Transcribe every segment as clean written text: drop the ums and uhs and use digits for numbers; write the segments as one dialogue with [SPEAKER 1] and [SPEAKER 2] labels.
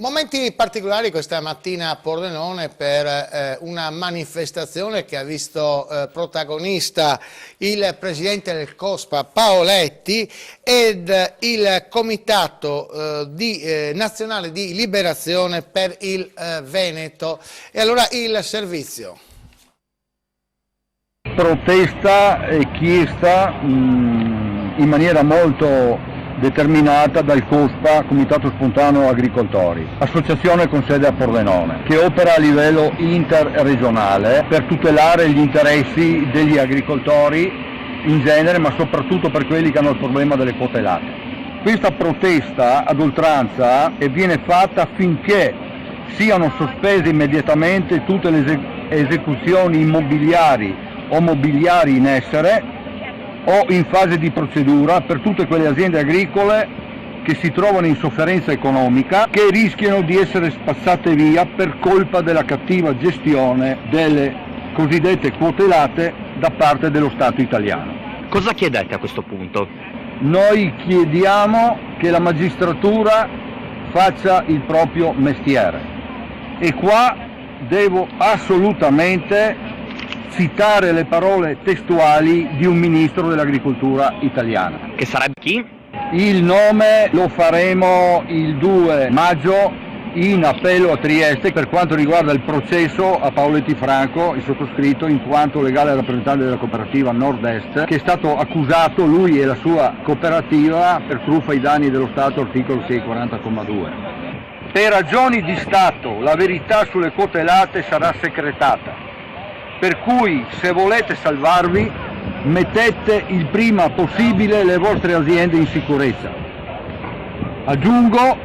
[SPEAKER 1] Momenti particolari questa mattina a Pordenone per una manifestazione che ha visto protagonista il presidente del COSPA Paoletti ed il Comitato Nazionale di Liberazione per il Veneto. E allora il servizio.
[SPEAKER 2] Protesta e chiesta in maniera molto determinata dal COSPA, Comitato Spontaneo Agricoltori, associazione con sede a Pordenone, che opera a livello interregionale per tutelare gli interessi degli agricoltori in genere, ma soprattutto per quelli che hanno il problema delle quote latte. Questa protesta ad oltranza viene fatta affinché siano sospese immediatamente tutte le esecuzioni immobiliari o mobiliari in essere o in fase di procedura per tutte quelle aziende agricole che si trovano in sofferenza economica, che rischiano di essere spazzate via per colpa della cattiva gestione delle cosiddette quote latte da parte dello Stato italiano.
[SPEAKER 3] Cosa chiedete a questo punto?
[SPEAKER 2] Noi chiediamo che la magistratura faccia il proprio mestiere e qua devo assolutamente citare le parole testuali di un ministro dell'agricoltura italiana.
[SPEAKER 3] Che sarebbe chi?
[SPEAKER 2] Il nome lo faremo il 2 maggio in appello a Trieste per quanto riguarda il processo a Paoletti Franco, il sottoscritto, in quanto legale rappresentante della cooperativa Nord-Est, che è stato accusato, lui e la sua cooperativa, per truffa ai danni dello Stato, articolo 640,2. Per ragioni di Stato la verità sulle quote latte sarà secretata. Per cui, se volete salvarvi, mettete il prima possibile le vostre aziende in sicurezza. Aggiungo,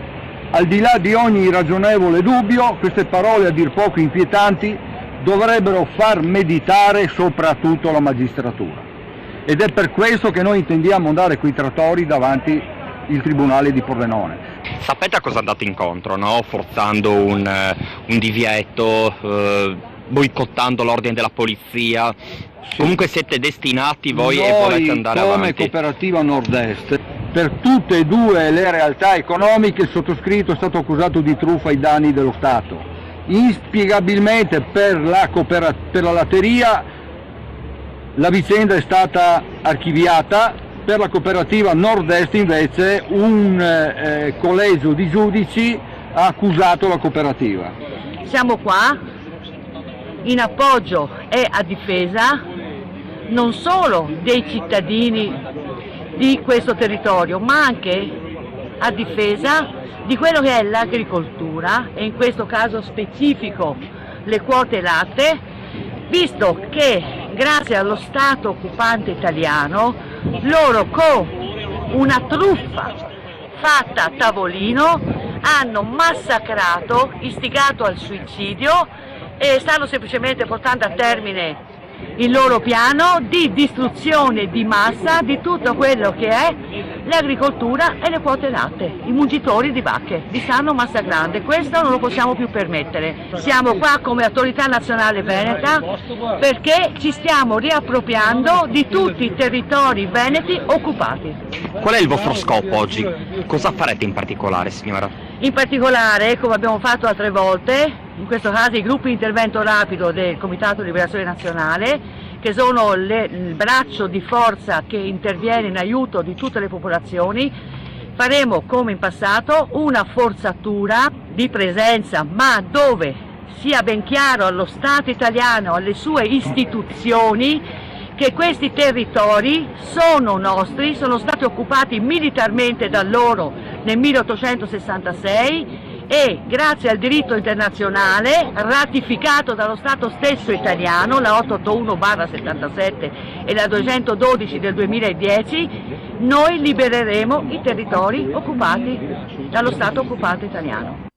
[SPEAKER 2] al di là di ogni ragionevole dubbio, queste parole a dir poco inquietanti dovrebbero far meditare soprattutto la magistratura. Ed è per questo che noi intendiamo andare coi trattori davanti il Tribunale di Pordenone.
[SPEAKER 3] Sapete a cosa andate incontro, no? Forzando un divieto, boicottando l'ordine della polizia, sì. Comunque siete destinati voi e volete andare avanti.
[SPEAKER 2] Noi come cooperativa Nord-Est, per tutte e due le realtà economiche, il sottoscritto è stato accusato di truffa ai danni dello Stato. Inspiegabilmente per la latteria la vicenda è stata archiviata, per la cooperativa Nord-Est invece un collegio di giudici ha accusato la cooperativa.
[SPEAKER 4] Siamo qua in appoggio e a difesa non solo dei cittadini di questo territorio, ma anche a difesa di quello che è l'agricoltura e in questo caso specifico le quote latte, visto che grazie allo Stato occupante italiano loro con una truffa fatta a tavolino hanno massacrato, istigato al suicidio e stanno semplicemente portando a termine il loro piano di distruzione di massa di tutto quello che è l'agricoltura e le quote latte, i mungitori di vacche, li stanno massacrando e questo non lo possiamo più permettere. Siamo qua come autorità nazionale veneta perché ci stiamo riappropriando di tutti i territori veneti occupati.
[SPEAKER 3] Qual è il vostro scopo oggi? Cosa farete in particolare, signora?
[SPEAKER 4] In particolare, come abbiamo fatto altre volte, in questo caso i gruppi di intervento rapido del Comitato di Liberazione Nazionale, che sono il braccio di forza che interviene in aiuto di tutte le popolazioni, faremo come in passato una forzatura di presenza, ma dove sia ben chiaro allo Stato italiano, alle sue istituzioni, che questi territori sono nostri, sono stati occupati militarmente da loro nel 1866 e grazie al diritto internazionale ratificato dallo Stato stesso italiano, la 881/77 e la 212 del 2010, noi libereremo i territori occupati dallo Stato occupato italiano.